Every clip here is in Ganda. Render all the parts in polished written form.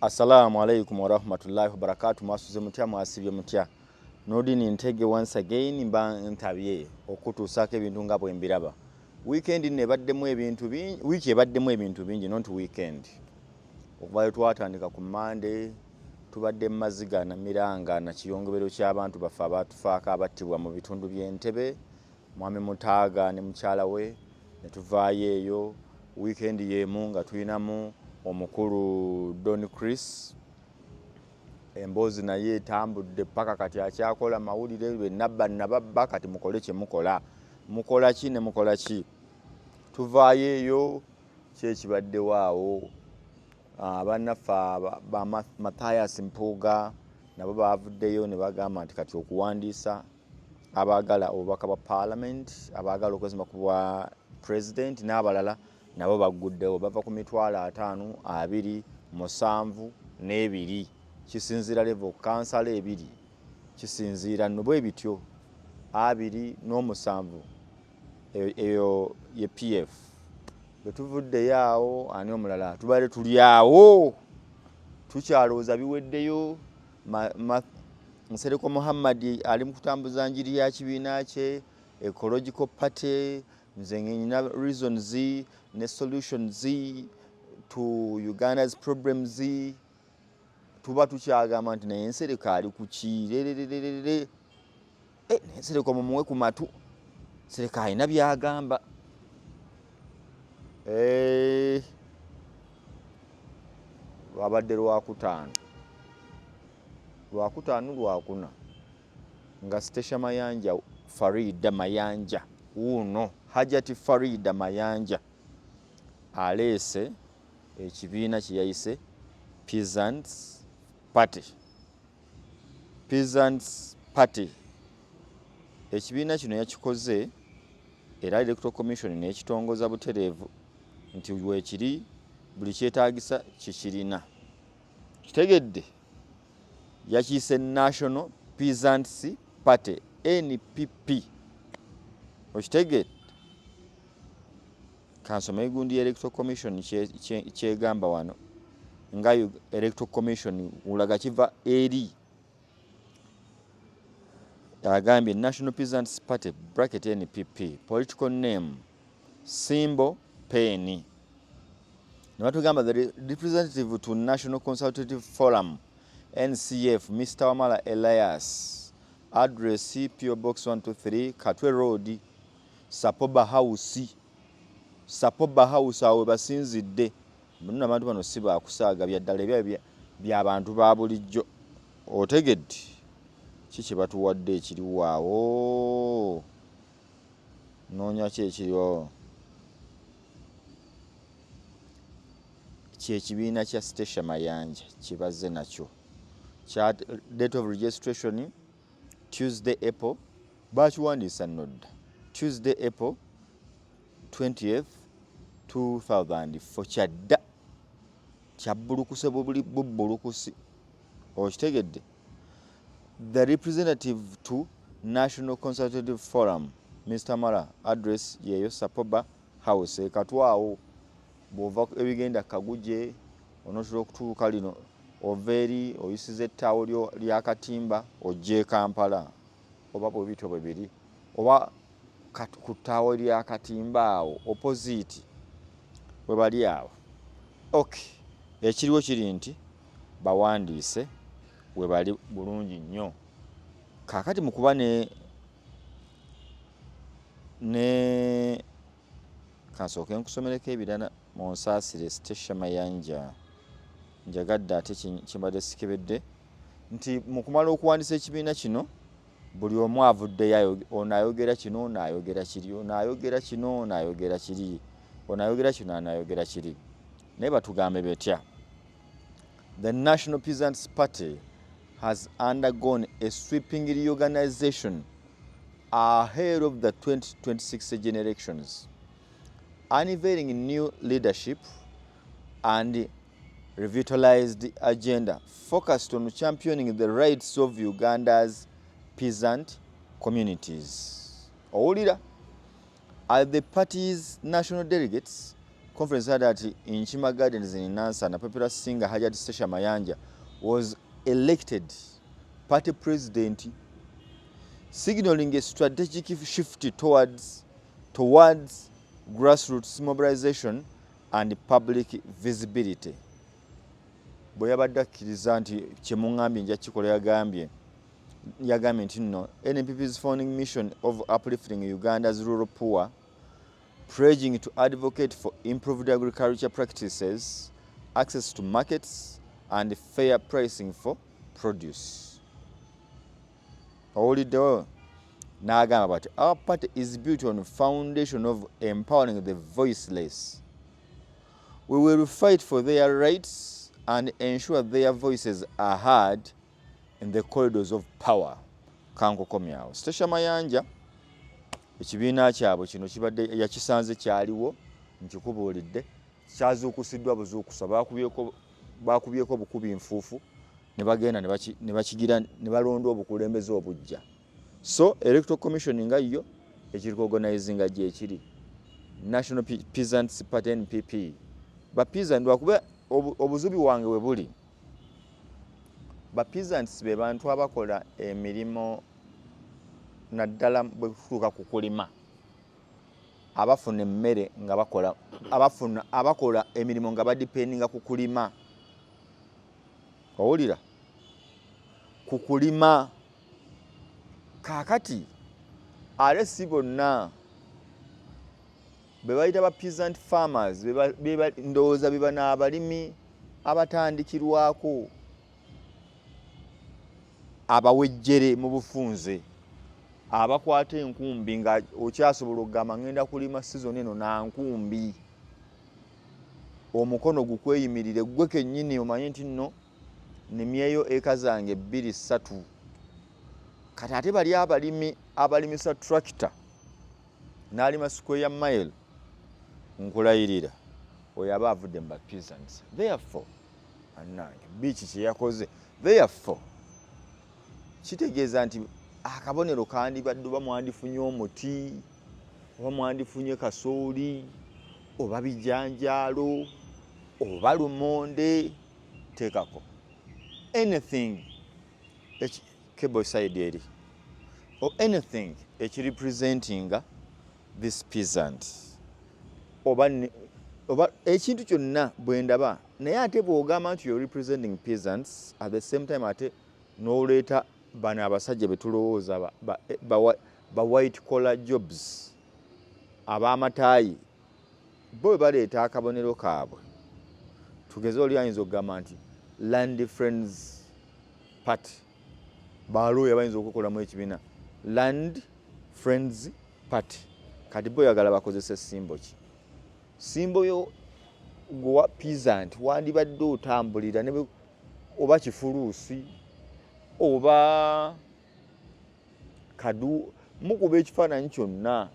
Assalamu alaikum wa rahmatullahi wa barakatuh. Masuze mutya mwasibye mutya. Nodini Ntege once again mba ntabye okutuusako ebintu nga bwe mbiraba. Weekend nebaddemu ebintu bingi, wiki ebaddemu ebintu bingi not weekend. Okuva twatandika ku Monday tubadde maziga na miranga na kiyongobero ky'abantu bafa abatufaako abattibwa mu bitundu by'Entebbe, Mwami Mutaaga ne mukyala we ne tuvaayo eyo. Weekend yemu nga tulinamu omukulu Don Chris emboozi naye etambudde paka kati akyakola mawulire lwe nabba kati mukole kye mukola ki ne mukola ki. Tuvaayo eyo kyekibadde waawo. Abannaffe ba Matthias Mpuuga nabo baavuddeyo ne bagamba nti kati okuwandiisa abaagala obubaka bwa Parliament, abaagala okwezimba ku bwa President n'abalala nabo bagguddewo bava ku mitwalo 5, 2, 7 n'ebiri. Kisinziira level kansala ebiri kisinziira nno bwe bityo 2 n'7 eyo ye PF. Bwe tuvuddeyo awo ani omulala tubadde tuli awo tukyalowooza biweddeyo. Nsereko Muhammad ali mu kutambuza njiri ya kibiina kye Ecological Party. Nze ngina reasons ne solutions to Uganda's problems. Tuba tukyagamba nti naye Nsereko ali ku kirerererere. Nsereko mumuwe ku matu. Nsereko alina byagamba. Lwabadde Lwakutaano Lwakuna nga Stesha Mayanja Farida Mayanja uno Hajati Farida Mayanja aleese ekibiina kye yayise Peasants Party. Ekibiina kino yakikoze era Electoral Commission n'ekitongoza butereevu nti weekiri buli kyetaagisa kikirina. Kitegedde yakiyise National Peasants Party NPP. Okitegedde kansoma egundi Electoral Commission kyegamba wano nga Electoral Commission ulaga kiva eri agambye National Peasants Party bracket NPP political name symbol PEN. Nebatugamba the representative to National Consultative Forum NCF Mr. Wamala Elias, address PO Box 123 Katwe Road Sapoba House awe basinzidde. Muno abantu bano si bakusaaga byaddala by'abantu ba bulijjo. Otegedde kiki batuwadde ekiri waawo noonya ki ekiriwo. Kyekibiina kya Stesha Mayanja kibaze nakyo kya date of registration Tuesday April bakiwandiisa nnodda Tuesday April 20th 2004 kyadda kyabbulukuse bubbulukusi. Okitegedde the representative to National Consultative Forum Mr. Mara address yeyo Sapoba House ekatwawo bw'ova ebigenda Kaguje onosobola okutuuka lino overi oyisize ettaawo lya Katimba ojje Kampala oba bwe bityo bwe biri oba ku ttaawo lya Katimba awo opposite we bali awo. Okay, ekiriwo kiri nti bawandiise we bali bulungi nnyo. Kaakati mu kuba ne kansooke nkusomereko ebirana mu nsaasire Stesha Mayanja njagadde ate kimbadde sikebedde nti mu kumala okuwandiisa ekibiina kino buli omu avuddeyo ono ayogera kino n'ayogera kiri, ono ayogera kino n'ayogera kiri, ono ayogera kino n'ayogera kiri. Naye batugambe betya. The National Peasants Party has undergone a sweeping reorganization ahead of the 2026 general elections, unveiling new leadership and revitalized agenda focused on championing the rights of Uganda's peasant communities. Owulira, as the party's national delegates conference had that in Chima Gardens in Nansana, popular singer Hajat Sesha Mayanja was elected party president, signaling a strategic shift towards grassroots mobilization and public visibility. Boyabadda akkiriza nti kyemungambye nja kikola yagambye nti nno NPP's founding mission of uplifting Uganda's rural poor, pledging to advocate for improved agriculture practices, access to markets, and fair pricing for produce. Oliddewo n'agamba bati our party is built on a foundation of empowering the voiceless. We will fight for their rights and ensure their voices are heard in the corridors of power. Kankokomyawo Stasha Mayanja ekibiina kyabwe kino kibadde yakisanze kyaliwo nkikubuulidde kyazuukusiddwa buzuukusa baakubyeko bukubi nfuufu ne bagenda ne bakigira ne balonda obukulembeze obujja. So electoral commission nga yo ekirikogonizing gye ekiri National Peasants Party NPP ba peasant wakube obuzubi wange we buli ba peasants be bantu abakola emirimu naddala bwe kutuuka ku kulima abafuna emmere nga abakola emirimu nga badipendinga ku kulima. Owulira ku kulima kaakati ale si bonna be bayita ba peasant farmers ndowooza biba n'abalimi abatandikirwako abawejjere mu bufunze abakwata enkumbi nga okyasobola okugamba ngenda kulima season eno na nkumbi omukono gukweyimirire gwe kennyini omanyi nti nno nimyeyo eka zange 2-3 kati ate bali abalimisa tractor n'alima square mile nkulayirira oyo aba avudde mu ba peasants. Therefore annange biiki kye yakoze therefore kitegeeza nti akabonero kandibadde oba mwandifunye omuti oba mwandifunye kasooli oba bijanjaalo oba lumonde teekako anything cable side eri or anything representing this peasant oba ekintu kyonna bwendaba naye ate bw'ogamba nti you're representing peasants at the same time ate n'oleeta bano abasajja betulowooza ba white collar jobs ab'amataayi bo baleeta akabonero kaabwe tugeze oli ayinza okugamba nti Land Friends Party balooya bayinza okukolamu ekibiina Land Friends Party kati bo yagala bakozesa simbo ki simbo yo gwa peasant wandibadde otambulira ne oba kifuluusi oba kadu mukuba ekifaananyi kyonna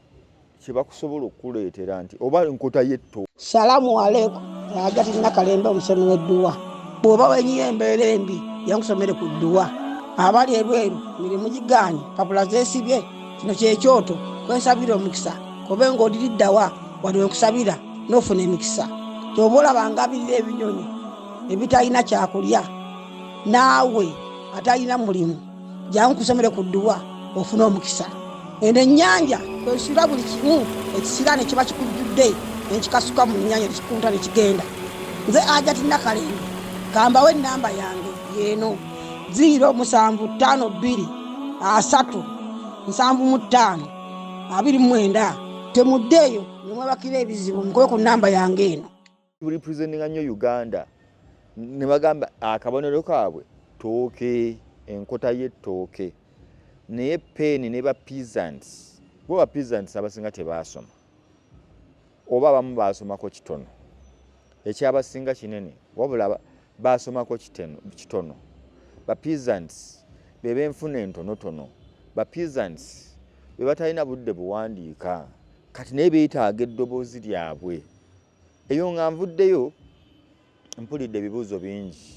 kye bakusobola okuleetera nti oba nkota yetto. Salamu alaikum Hajati Nakalembe omusomi w'edduwa bw'oba wenyiye embeera embi yankusomere ku dduwa abali ebweru mirimu gigaanye papula zeesibye kino kyekyoto kwensabira omukisa kobe ng'odiriddawa wali wenkusabira n'ofuna emikisa ky'oba olabanga abirira ebinyonyi ebitalina kyakulya naawe atalina mulimu jangu kusomere ku dduwa ofuna omukisa. Eno ennyanja kwesula buli kimu ekisira ne kiba kikujjudde nekikasuka mu nnyanja nekikunta nekigenda. Nze Hajati Nakalembe kambawo ennamba yange yeeno 075-375-29 temuddeeyo nemwebakira ebizibu mukobe ku nnamba yange eno. Representing nnyo Uganda ne bagamba akabonero kaabwe tooke enkota y'ettooke naye peeni ne ba peasants bo ba peasants abasinga tebaasoma oba abamu baasomako kitono ekyabasinga kinene wabula baasomako kitono. Ba peasants be benfuna entonotono ba peasants be batalina budde buwandiika kati naye beetaaga eddoboozi lyabwe. Eyo nga nvuddeyo mpulidde ebibuuzo bingi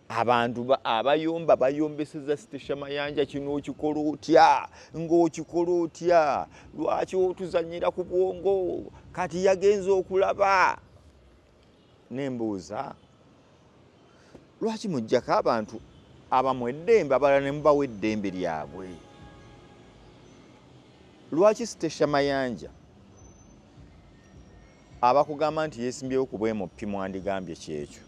abantu abayomba bayombeseza Stasha Mayanja kino okikola otya ng'okikola otya lwaki otuzanyira ku bwongo kati yagenza okulaba nembuuza lwaki mujjako abantu abamu eddembe abalala ne mubawa eddembe lyabwe? Lwaki Stesha Mayanja abakugamba nti yeesimbyewo ku bw'MP mwandigambye kyekyo,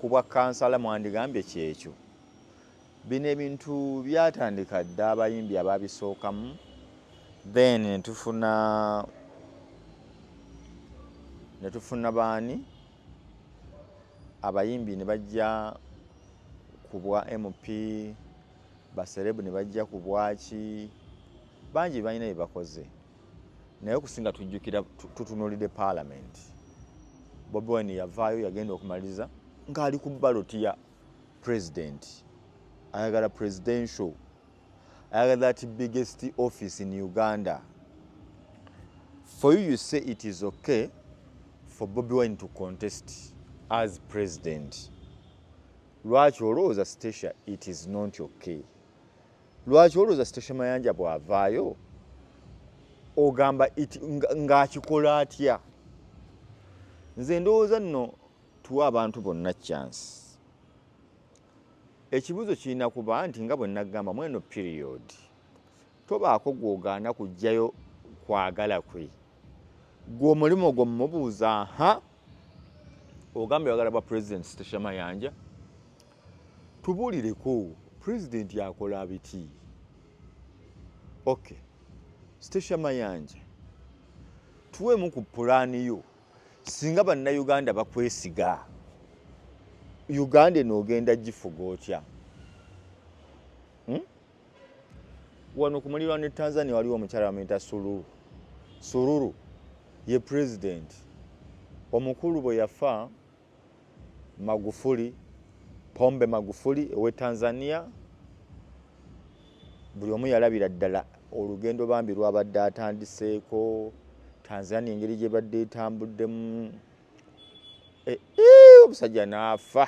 ku bwa kansala mwandigambye kyekyo? Bino ebintu byatandika dda abayimbi ababisookamu, then netufuna baani abayimbi ne bajja ku bwa MP, baserebu ne bajja ku bwaki, bangi balina bye bakoze, naye okusinga tujjukira tutunuulidde Parliament. Bobi Wine yavaayo yagenda okumaliriza ng'ali ku baloti ya president, ayagala presidential, ayagala that biggest office in Uganda. For you say it is okay for Bobi Wine to contest as president. Lwaki olowooza Stesha it is not okay? Lwaki olowooza Stesha Mayanja bw'avaayo ogamba ng'akikola atya? Nze ndowooza nno tuwa abantu bonna chance. Ekibuuzo kirina kuba nti nga bwe nagamba mweno period tobaako gw'ogaana kujjayo kwagala kwe. Gwe omulimu gwo mmubuuza ogamba oyagala bwa president Stesha Mayanja, tubuulireko president yakola biti. Okay, Stesha Mayanja tuweemu ku pulaani yo, singa bannayuganda bakwesiga, Uganda enoogenda gifuga otya? Wano ku mulirwa ne Tanzania waliwo omukyala bamuyita Sururu ye president. Omukulu bwe yafa Magufuli, Pombe Magufuli owe Tanzania, buli omu yalabira ddala olugendo bambi lwabadde atandiseeko, Tanzania engeri gye badde etambuddemu, omusajja n'afa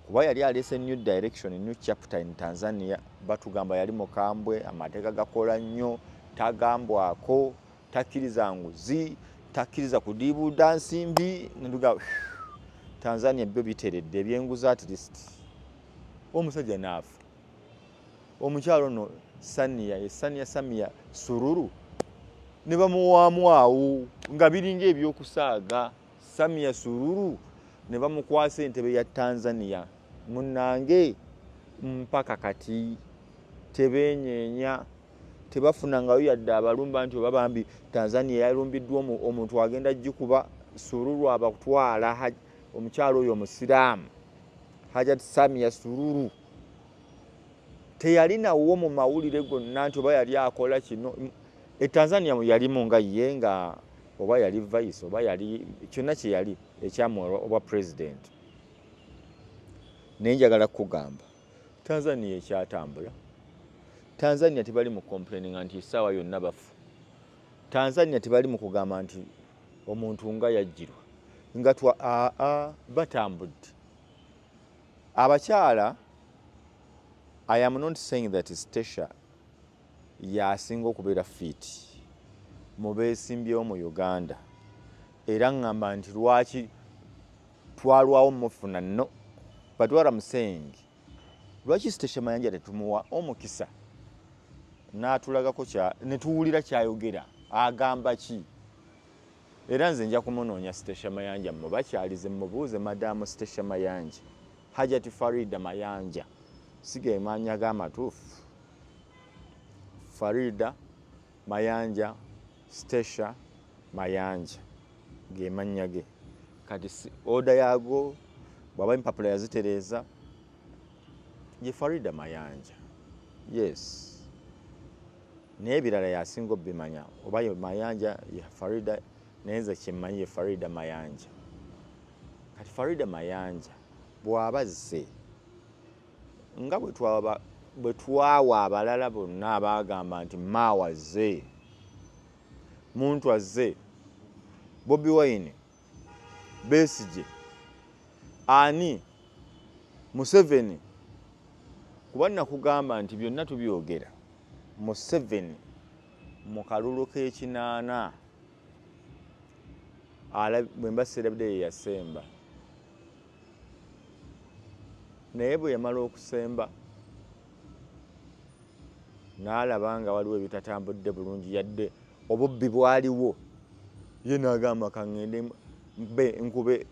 kuba yali aleese new direction, new chapter in Tanzania. Batugamba yali mukambwe, amateeka gakola nnyo, tagambwako, takkiriza nguzi, takkiriza kudiibuuda nsimbi. Netuga Tanzania byo biteredde ebyenguzi at least. Omusajja n'afa. Omukyalo ono Sania Samia Sururu ne bamuwaamu awo nga biringa ebyokusaaga. Samia Sururu ne bamukwasa entebe ya Tanzania. Munnange mpaka kati tebeenyeenya, tebafunangayo yadde abalumba nti oba bambi Tanzania yalumbiddwa omuntu agenda gikuba. Sururu abatwala omukyalo oyo omusiraamu Hajat Samia Sururu teyalinawo mu mawulire gonna nti oba yali akola kino. Tanzania yalimu nga ye nga oba yali vice oba yali kyonna kye yali ekyamu oba president. Naye njagala kugamba Tanzania ekyatambula, Tanzania tebali mu complaining nti essaawa yonna bafu. Tanzania tebali mu kugamba nti omuntu nga yajjirwa nga batambudde. Abakyala, I am not saying that Stesha yasinga okubeera fit mu beesimbyewo mu Uganda, era ngamba nti lwaki twalwawo mufuna no, but what I'm saying, lwaki Stesha Mayanja tetumuwa omukisa n'atulagako ne tuwulira kyayogera agamba ki? Era nze nja kumunoonya Stesha Mayanja mubakyalize mubuuze Madamu Stesha Mayanja, Hajati Farida Mayanja, sige manya g'amatuufu. Farida Mayanja, Stesha Mayanja ge mannya ge. Kati oda yago bwaba empapula yazitereeza ye Farida Mayanja. Yes. Naye ebirala yasinga obimanya oba ye Mayanja ye Farida, naye nze kyemmanyi ye Farida Mayanja. Kati Farida Mayanja bw'aba azze nga bwe twawa abalala bonna abagamba nti maawa azze, muntu azze, Bobi Wine, Besigye, ani Museveni, kuba nakugamba nti byonna tubyogera. Museveni mu kalulu k'ekinaana bwe mbaseerabudde ye yasemba naye bwe yamala okusemba n'alaba nga waliwo ebitatambudde bulungi yadde obubbi bwaliwo ye n'agamba kaŋŋende nkube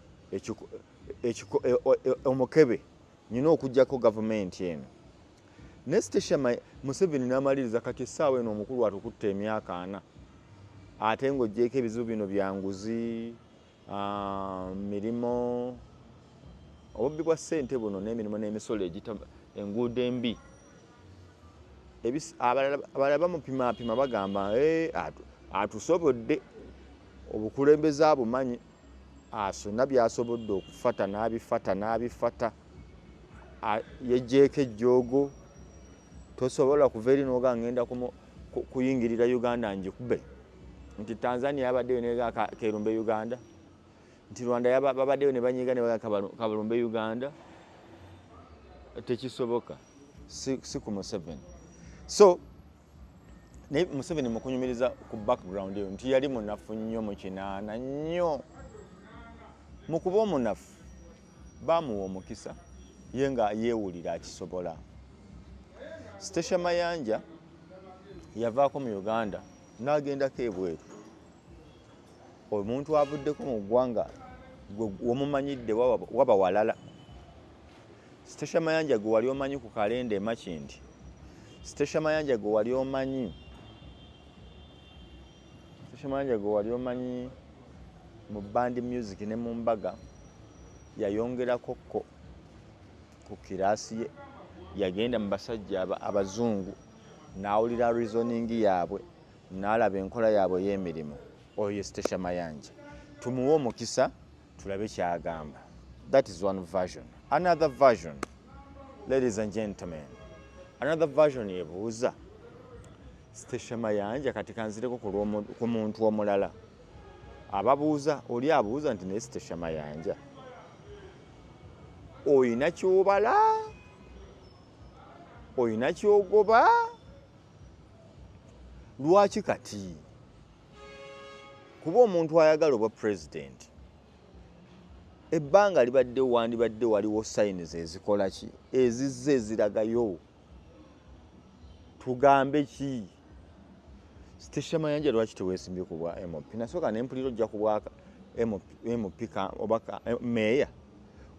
omukebe nyina okugjako gavumenti eno ne Steshama Museveni n'amaliriza kati essaawa eno omukulu atukutte emyaka 4 ate ng'oggyeko ebizibu bino bya nguzi mirimo obubbi bwa ssente buno n'emirimu n'emisolo enguudo embi abalala bamupimaapima bagamba atusobodde obukulembeze abumanyi asona byasobodde okufata n'abifata yeggyeko ejjoogo tosobola kuva eri n'oga ngenda kuyingirira Uganda njikube nti Tanzania yabaddeyo nega kerumbe Uganda nti Rwanda babaddeyo ne banyiga ne baga kabalumbe Uganda tekisoboka si ku Museveni. So ne Museveni mukunyumiriza ku background eyo nti yali munafu nnyo mu kinaana nnyo mu kuba omunafu bamuwa omukisa ye nga yeewulira akisobola. Steshama Mayanja yavaako mu Uganda n'agendako ebweru. Omuntu avuddeko mu ggwanga womumanyidde waba walala. Steshama Mayanja gwe wali omanyi ku kalenda Makindi. Steshama Mayanja gwe wali omanyi mu band music ne mu mbaga yayongerako ku kiraasi ye yagenda mu basajja abazungu n'awulira reasoning yaabwe n'alaba enkola yaabwe y'emirimu. Oyo Steshama Mayanja tumuwe omukisa tulabe kyagamba. That is one version. Another version, ladies and gentlemen, another version yebuuza Steshama Mayanja kati kanzireko ku muntu omulala ababuuza oli abuuza nti ne Steshama Mayanja oyina kyobala oyina kyogoba lwaki kati kuba omuntu ayagala obwa president ebbanga libadde wandibadde waliwo signs ezikola ki ezizze eziragayo tugambe ki Steshama Mayanja lwaki teweesimbye ku bwa MOP nasooka nempulira ojja ku bwaka MOP obaka meya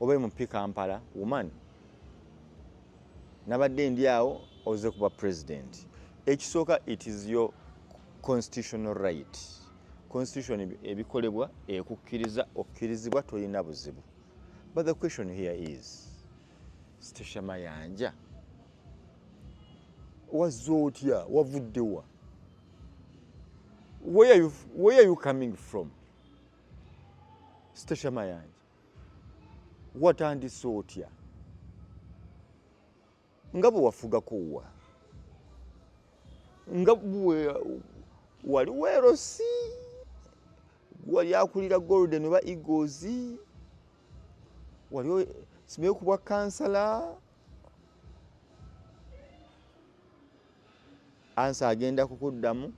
oba MOP Kampala woman nabadde ndi awo oze kuba president ekisooka it is your constitutional right. Constitution ebikolebwa ekukkiriza okkirizibwa toyina buzibu. But the question here is Steshama Mayanja wazze otya wavuddewa where are you coming from Steshama Mayanja watandise otya nga bwe wafugako wa nga bwe wali weerosi wali akulira Golden oba Eagles wali simeye ku bwa kansala ansa agenda kukuddamu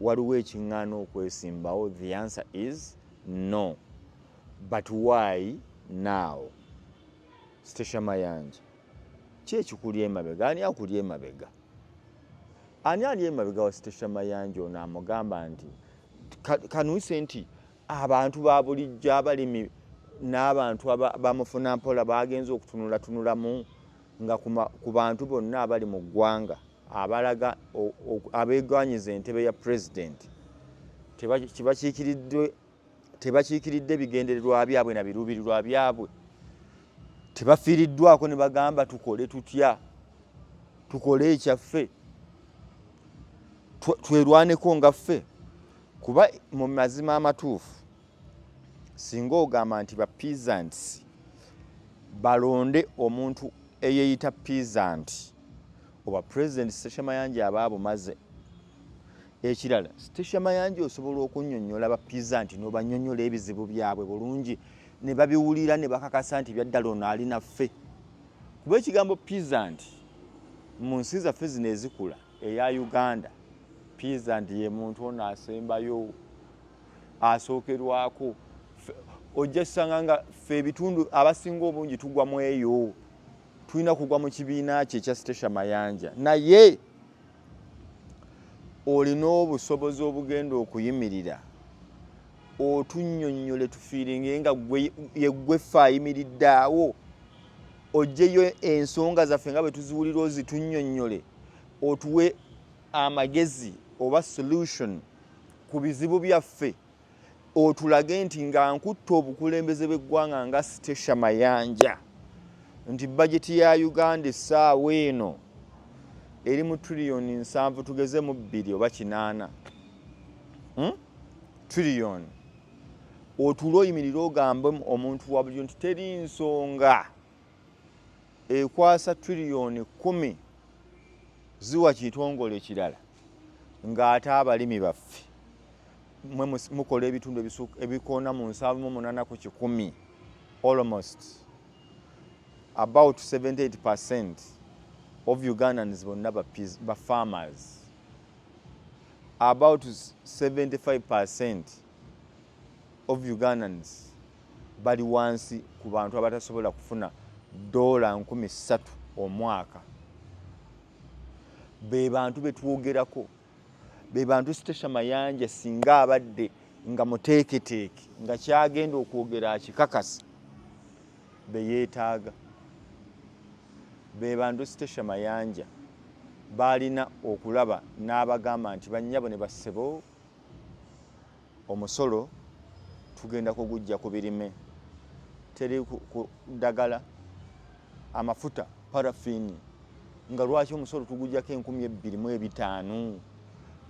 waliwo ekiŋŋaana okwesimbawo. The answer is no. But why now? Steshama Mayanja ki ekikulya emabega? Ani akulya emabega? Ani ali emabega wa Steshama Mayanja ono amugamba nti kanuyise nti abantu ba bulijjo abalimi n'abantu bamufuna mpola bagenza okutunulatunulamu nga ku bantu bonna abali mu ggwanga abalaga abeegwanyiza entebe ya president tebakiikiridde bigendererwa byabwe na biruubirirwa byabwe tebafiiriddwako ne bagamba tukole tutya tukole ekyaffe twerwaneko nga ffe. Kuba mu mazima amatuufu singa ogamba nti ba peasants balonde omuntu eyeeyita peasant oba president Steshama Mayanja abaabo maze. Ekirala Steshama Mayanja osobola okunnyonnyola ba peasant n'obanyonnyola ebizibu byabwe bulungi ne babiwulira ne bakakasa nti byaddala ono ali naffe. Kuba ekigambo peasant mu nsi zaffe zino ezikula eya Uganda peasant ye muntu ono asembayo asookerwako ojja kusanga nga ffe ebitundu abasinga obungi tugwa mu eyo tulina kugwa mu kibiina kye ekya Stesha Mayanja naye olina obusobozi obugenda okuyimirira otunnyonnyole tufiiringe nga yeggwe ffe ayimiridde awo ojjeyo ensonga zaffe nga bwe tuziwulira ozitunnyonnyole otuwe amagezi oba solution ku bizibu byaffe otulage nti nga nkutta obukulembeze bw'eggwanga nga Stesha Mayanja nti bajeti ya Uganda essaawa eno eri mu triliyoni 7 tugeze mu 2 oba 8 triliyoni otulo oyimirira ogambe omuntu wa bulijjo nti teri nsonga ekwasa triliyoni 10 ziwa kitongole kirala ng'ate abalimi baffe mukola ebitundu ebikoona mu 7.8 ku 100 almost about 78% of Ugandans bonna ba farmers, about 75% of Ugandans bali wansi ku bantu abatasobola kufuna $3,000 omwaka. Be bantu betwogerako, be bantu Stesha Mayanja singa abadde nga muteeketeeke nga kyagenda okwogera akikakasa be yeetaaga. Be bantu Stesha Mayanja balina okulaba n'abagamba nti bannyabo ne bassebo omusolo tugenda kugujja ku birime, teri ku ddagala, amafuta, parafini nga lwaki omusolo tugujjako 2,205.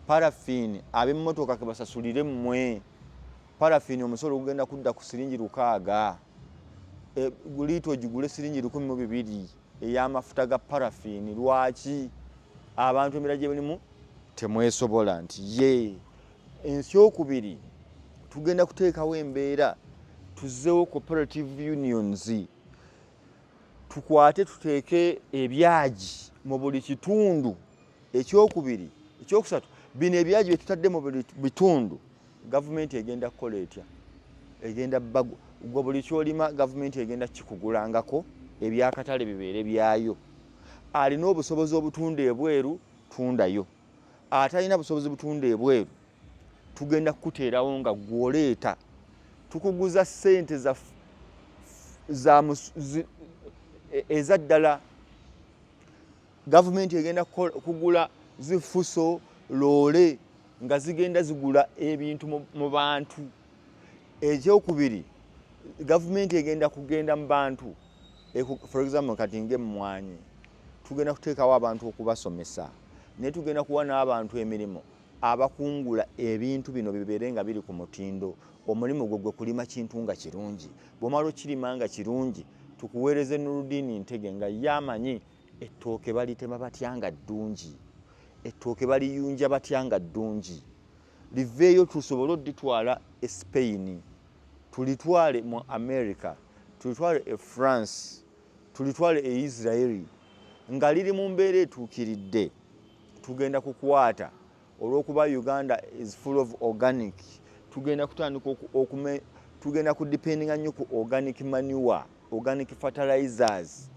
Parafini ab'emmotoka ke basasulire mmwe. Parafini omusolo gugenda kudda ku siringi 600. Liito gigule siringi 1,200 ey'amafuta ga parafini. Lwaki abantu emira gye balimu temwesobola nti ye ensi okubiri tugenda kuteekawo embeera tuzzeewo cooperative unions, tukwate tuteeke ebyagi mu buli kitundu. Ekyokubiri, ekyokusatu, bino ebyagi bye tutadde mu buli bitundu gavumenti egenda kukola etya? Egenda bagwa buli kyolima gavumenti egenda kikugulangako ebyakatale bibeere byayo. Alina obusobozi obutunda ebweru tundayo, atalina busobozi butunda ebweru tugenda kukuteerawo nga gwoleeta tukuguza ssente eza ddala. Gavumenti egenda kugula zifuso loole nga zigenda zigula ebintu mu bantu. Ekyokubiri, gavumenti egenda kugenda mu bantu, for example kati ng'emmwanyi tugenda kuteekawo abantu okubasomesa, naye tugenda kuwa n'abantu emirimu abakungula ebintu bino bibeere nga biri ku mutindo. Omulimu gwe kulima kintu nga kirungi, bw'omala okirima nga kirungi tukuweereze Nurudini Ntege nga yamanyi ettooke balitema batya nga ddungi, ettooke baliyunja batya nga ddungi, liveeyo tusobole odditwala e Spain, tulitwale mu America, tulitwale e France, tulitwale e Israeli nga liri mu mbeera etuukiridde. Tugenda kukwata olw'okuba Uganda is full of organic, tugenda kutandika tugenda kudipendinga nnyo ku organic manure, organic fertilizers,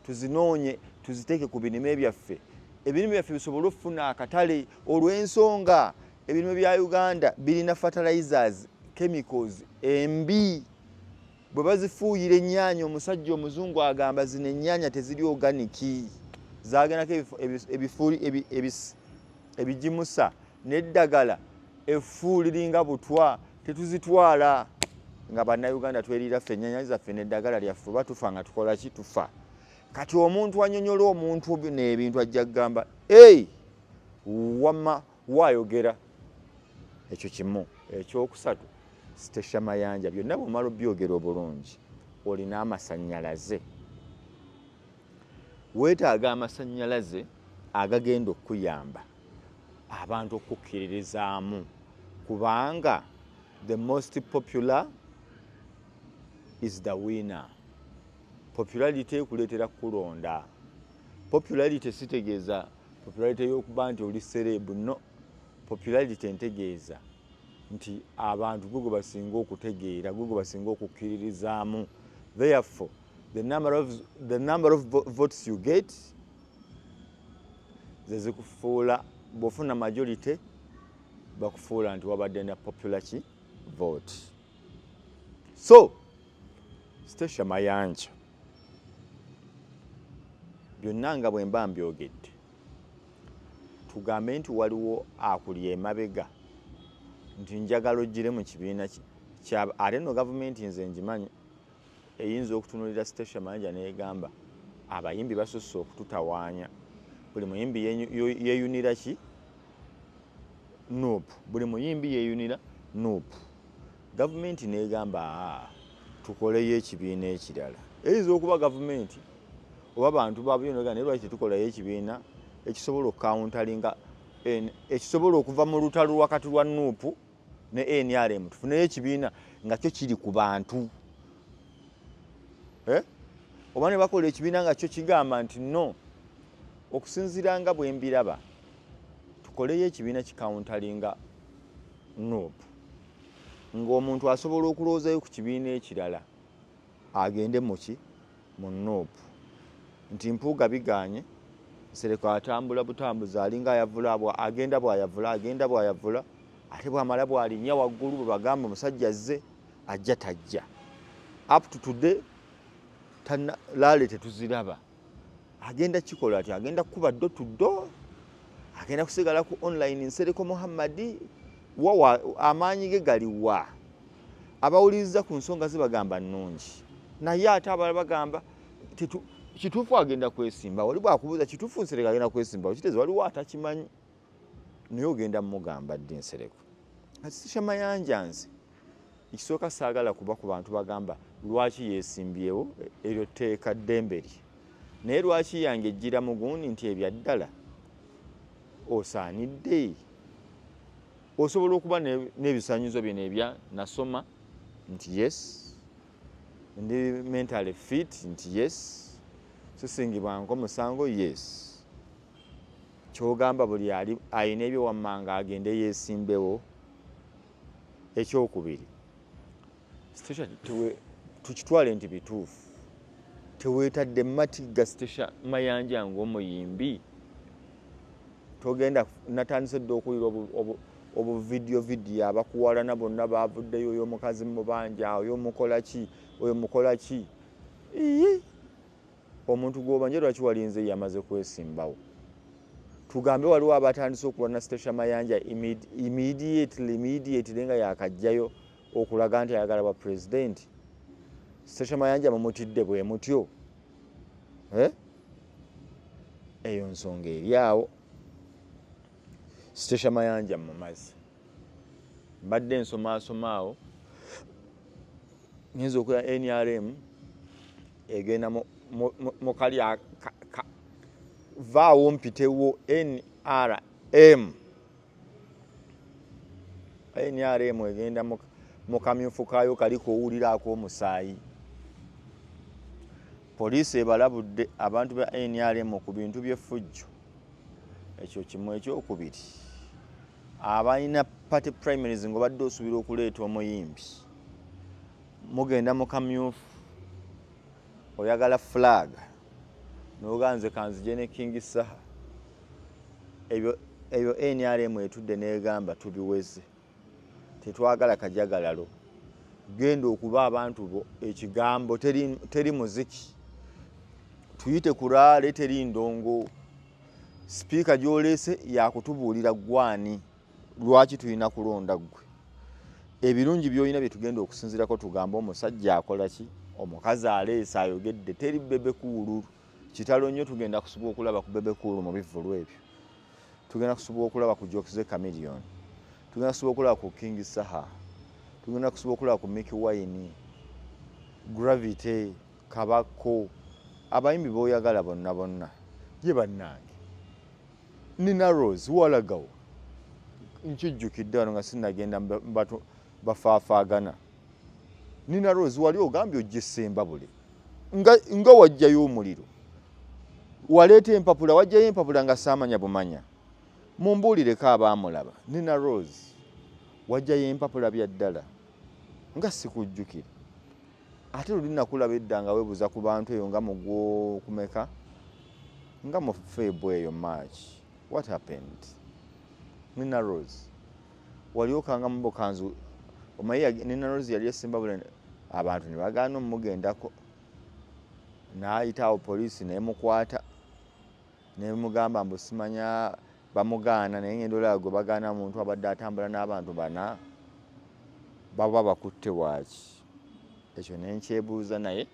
tuzinoonye tuziteeke ku birime byaffe, ebirime byaffe bisobole okufuna akatale. Olw'ensonga ebirime bya Uganda birina fertilizers, chemicals embi. Bwe bazifuuyira ennyaanya, omusajja omuzungu agamba zino ennyaanya teziri organiki, zagendako ebigimusa n'eddagala effu liringa butwa, tetuzitwala. Nga bannayuganda tweriira ffe ennyaanya zaffe n'eddagala lyaffe, oba tufa nga tukola ki? Tufa. Kati omuntu anyonyola omuntu n'ebintu ajja kugamba wamma waayogera. Ekyo kimu. Ekyokusatu, Stesha Mayanja byonna bw'omala obyogera obulungi olina amasannyalaze. Weetaaga amasannyalaze agagenda okuyamba abantu okukkiririzaamu, kubanga the most popular is the winner. Popularity ekuleetera kulonda. Popularity sitegeeza popularity y'okuba nti oli serebu, no. Popularity entegeeza nti abantu gwe basinga okutegeera gwe basinga okukkiririzaamu. Therefore the number of votes you get zezikufuula bw'ofuna majority bakufuula nti wabadde na popular vote. So Stacey Mayanja byonna nga bwe mba mbyogedde tugambe nti waliwo akuli emabega nti njagala oggire mu kibiina ate no gavumenti nze ngimanyi eyinza okutunulira Stacey Mayanja n'egamba abayimbi basusse okututawaanya buli muyimbi yeeyunira ki nuupu buli muyimbi yeeyunira nuupu. Gavumenti n'egamba tukoleyo ekibiina ekirala. Eyinza okuba gavumenti oba abantu babyonega naye lwaki tetukolayo ekibiina ekisobola okukawuntalinga ekisobola okuva mu lutalo wakati lwa nuupu ne NRM tufuneyo ekibiina nga kyo kiri ku bantu. Oba ne bakola ekibiina nga kyo kigamba nti no okusinziira nga bwe mbiraba tukoleyo ekibiina kikawuntalinga nuupu ng'omuntu asobola okulowoozayo ku kibiina ekirala agende mu nuupu nti mpuuga biganye Nsereko atambula butambuzi alinga ayavula agenda bw'ayavula ate bw'amala bw'alinnya waggulu bwe bagamba omusajja azze ajja tajja. Up to today laale tetuziraba. Agenda kikola ati agenda kuba ddo to ddo agenda kusigala ku online Nsereko Muhammad wawa amaanyi ge galiwa abawuliriza ku nsonga zibagamba nnungi naye ate abala bagamba kituufu agenda kwesimba wali bwakubuuza kituufu Nsereko agenda kwesimba kitegeeza waliwo atakimanyi naye ogenda mugamba ddi Nsereko. Stacey Mayanja nze ekisooka saagala kuba ku bantu bagamba lwaki yeesimbyewo eryo tteeka ddembe lye naye lwaki yange ejjira mugundi nti ebya ddala osaanidde osobola okuba n'ebisaanyizo bino ebya nasoma nti yes ndi mentally fit nti yes sisingibwanko musango yes kyogamba buli ayina ebyowammanga agende yeesimbewo. Ekyokubiri Stacey tukitwale nti bituufu teweetadde matigga Stacey Mayanja ng'omuyimbi togenda natandise dde okuwulira obuvidiyo abakuwalana bonna baavuddeyo oyo omukazi mubanja oyo mukola ki omuntu gw'obanja lwaki walinze yamaze kwesimbawo. Tugambe waliwo abatandise okulwana Stacey Mayanja immediately nga yakajjayo okulaga nti ayagala ba president. Stacey Mayanja mumutidde bwe mutyo eyo nsonga eryawo. Stacey Mayanja mumazi mbadde nsomaawo nyinza okuya NRM egenda mu kali vaawo mpitewo NRM egenda mu kamyufu kaayo kaliko owuliraako omusaayi. Poliisi ebalabudde abantu ba NRM ku bintu by'effujjo. Ekyo kimu. Ekyokubiri abalina party primaries ng'obadde osuubira okuleeta omuyimbi mugenda mu kamyufu oyagala flag n'oganze kanzije ne King Saha ebyo NRM etudde n'egamba tubiweze tetwagala kajagalalo genda okuba abantu bo ekigambo teri muziki tuyite kulaale teri ndongo speaker gy'oleese yakutubuulira gwani lwaki tulina kulonda ggwe. Ebirungi by'olina bye tugenda okusinzirako tugamba omusajja akola ki omukazi aleese ayogedde teri bebe kuulu kitalo nnyo tugenda kusobola okulaba ku bebe kuulu mu bivvulu ebyo tugenda kusobola okulaba ku Jokze Chameleone tugenda kusobola okulaba ku King Saha tugenda kusobola okulaba ku Mickey Wine Gravity Kabako abayimbi b'oyagala bonna ye bannange. Nina Rose walagawo nkijjukidde wano nga sinnagenda bafaafaagana. Nina Rose wali ogambye ojja Ssembabule nga wajjayo omuliro waleeta empapula wajjayo empapula nga saamanya bumanya mumbuulireko abaamulaba. Nina Rose wajjayo empapula bya ddala nga sikujjukira ate luli nakulaba edda nga weebuza ku bantu eyo nga mugwo kumeka nga mu February eyo March. What happened? Nina Rose wali okanga mu bukanzu omaye Nina Rose yali esimba bule abantu ne bagaana omugendako n'ayitawo poliisi nemukwata nemugamba mbu simanya bamugaana naye ngendo laago bagaana muntu abadde atambula n'abantu bana baba bakutte waaki. Ekyo nenkyebuuza naye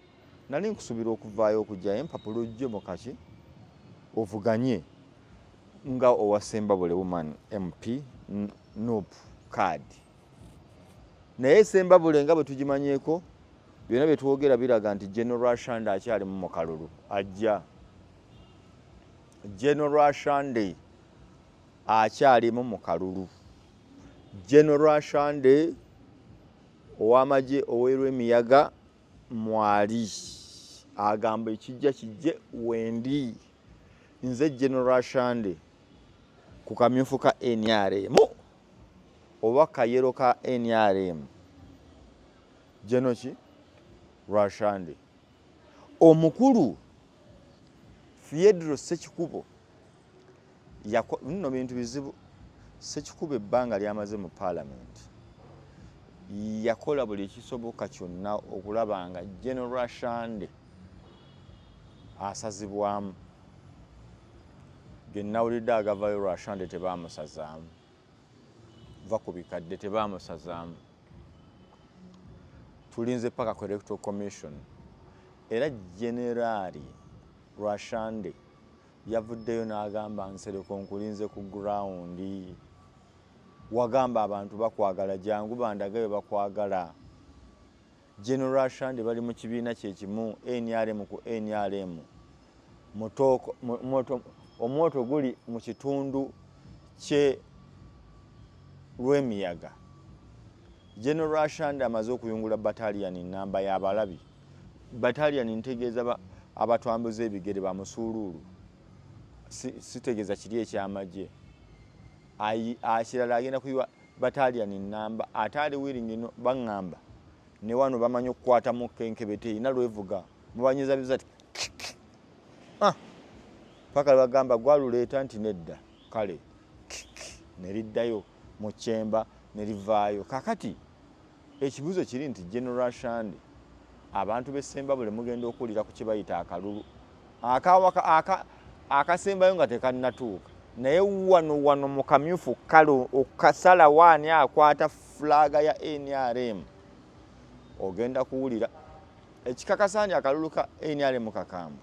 nali nkusuubira okuvaayo okujjayo empapula ojje mu kaki ovuganye nga owasemba bule woman MP NUP card. Naye semba bule nga bwe tugimanyeeko byonna bye twogera biraga nti General Shanda akyali mu kalulu ajja. General Shande akyali mu kalulu. General Shande ow'amagye oweerwa emiyaga mwali agamba ekijja kijje wendi. Nze General Shande ku kamyufu ka NRM oba kayero ka NRM Genoki Rashande omukulu Fiedro Sekikubo nno bintu bizibu. Sekikubo ebbanga lyamaze mu Parliament yakola buli ekisoboka kyonna okulaba nga General Shande asazibwamu. Bye nawulidde agavayo Rashande tebaamusazaamu, va ku bikadde tebaamusazaamu. Tulinze paka ku Electoral Commission era Generali Rashande yavuddeyo n'agamba Nsereko nkulinze ku ground, wagamba abantu bakwagala jangu bandagayo bakwagala. General Rashande bali mu kibiina kye kimu NRM ku NRM omwoto guli mu kitundu kye Lwemiyaga. General Rashande amaze okuyungula battalion namba y'abalabi. Battalion ntegeeza abatwambuza ebigere ba Musuululu. Sitegeeza kiri ekyamagye. Akirala agenda kuyiwa battalion namba atali willing ino bangamba ne wano bamanyi okukwata mu kenkebete ina lwevuga mubanyiza bizati paka bagamba gwaluleeta nti nedda kale neriddayo mu kyemba nerivaayo. Kakati ekibuzo kiri nti General Shande abantu besemba bule mugenda okuwulira ku kibayita akalulu akasembayo nga tekannatuuka naye wano mu kamyufu kalo okasala waani akwata flaga ya NRM ogenda kuwulira ekikakasaani akalulu ka NRM kakamba.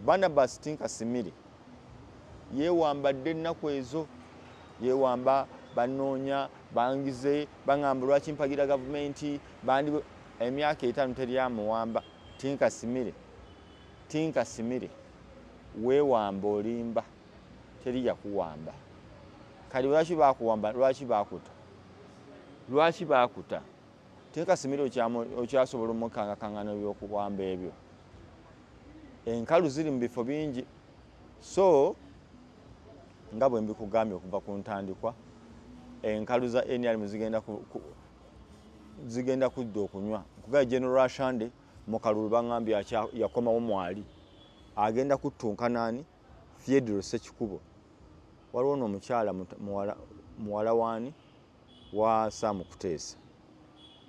Barnabas Tinka Simiri yeewambadde ennaku ezo, yeewamba banoonya bangize bangamba lwaki mpagira gavumenti bandi emyaka 5 teryamuwamba. Tinka Simiri weewamba olimba teriya kuwamba. Kali lwaki bakuwamba, lwaki bakuta Tinka Simiri okyasobola omukangakangano by'okuwamba ebyo. Enkalu ziri mu bifo bingi. So nga bwe mbikugambye okuva ku ntandikwa enkalu za NRM zigenda kudda okunywa. Kugaye General Rashande mu kalulu bangambye yakomawo mwali agenda kuttunka nani Fiedro Sekikubo. Waliwo n'omukyala muwala waani wa Sam Kuteesa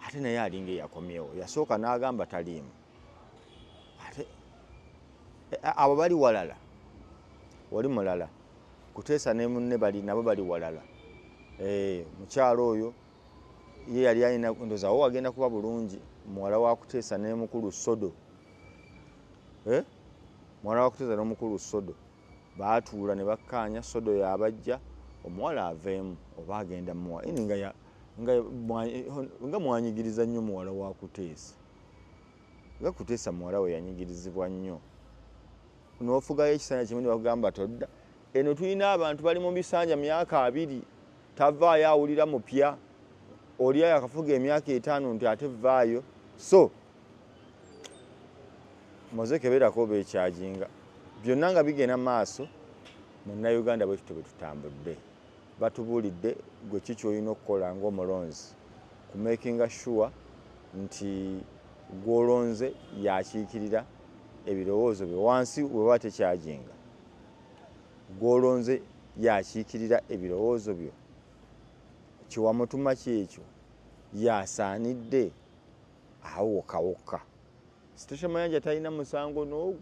ate naye alinga yakomyewo yasooka n'agamba taliimu. Ate abo bali walala wali mulala Kuteesa ne munne bali nabo bali walala. Mukyalo oyo ye yali alina ndoza wo agenda kuba bulungi muwala wa Kuteesa ne mukulu Sodo. Muwala wa Kuteesa ne mukulu Sodo baatuula ne bakkaanya Sodo yabajja omuwala aveemu oba agenda muwa nga mwanyigiriza nnyo muwala wa Kuteesa. Nga Kuteesa muwala we yanyigirizibwa nnyo. N'ofugayo ekisanja kimu ne bakugamba todda. Eno tulina abantu bali mu bisanja myaka 2 tavaayo awulira mupya. Oliayo akafuga emyaka 5 nti ate vaayo. So mozekeberako bekyajinga byonna nga bigenda maaso Munnayuganda bwe tutambudde. batubulidde gwe kiki olina okukola ng'omulonzi ku making sure nti gw'olonze yakiikirira ebirowoozo bye wansi weba tekyajinga, gw'olonze yakiikirira ebirowoozo byo, kiwamutuma kyekyo yasaanidde awo wokka. Sitesha Mayanja talina musango n'ogwo,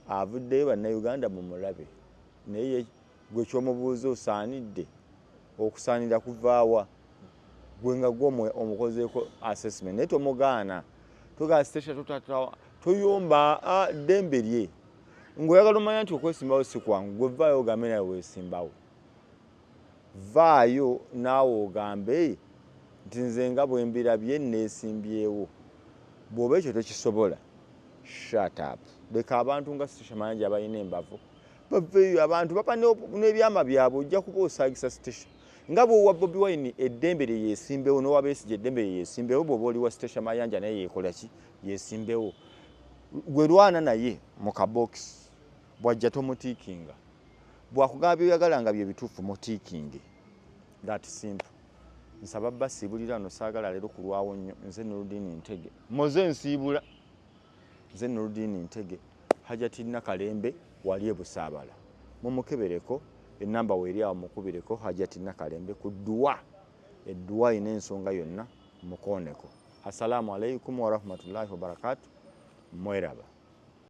avuddeyo bannayuganda mumulabe, naye gwe kyomubuuza osaanidde okusaanira kuvaawa gwe nga gwe omukozeeko assessment naye tomugaana togaa Sitesha toyomba ddembe lye ng'oyagala omanya nti okwesimbawo si kwangu gwe vaayo ogambe nawe weesimbawo, vaayo naawe ogambe nti nze nga bwe mbirabye neesimbyewo. Bw'oba ekyo tekisobola shut up, leka abantu nga Sitesha Mayanja abalina embavu baveeyo, abantu bapa n'ebyama byabwe, ojja kuba osaagisa Sitesha nga bw'owa Bobi Wine eddembe lye yeesimbewo n'owa Besigye eddembe lye yeesimbewo, bw'oba oli wa Sitesha Mayanja naye yeekola ki yeesimbewo. Gwe lwana naye mu kabokisi, bw'ajja tomutiikinga, bw'akugamba byoyagala nga bye bituufu mutiikinge, that simple. Nsaba basiibulira no saagala leero kulwawo nnyo. Nze Nurdin Ntege moze nsiibula, nze Nurdin Ntege Hajati Nakalembe wali e Busaabala, mumukebereko enamba weeri awo mukubireko Hajati Nakalembe ku dduwa, edduwa ina ensonga yonna mukooneko. Assalamu alaikum wa rahmatullahi wa barakatuh. Mweraba.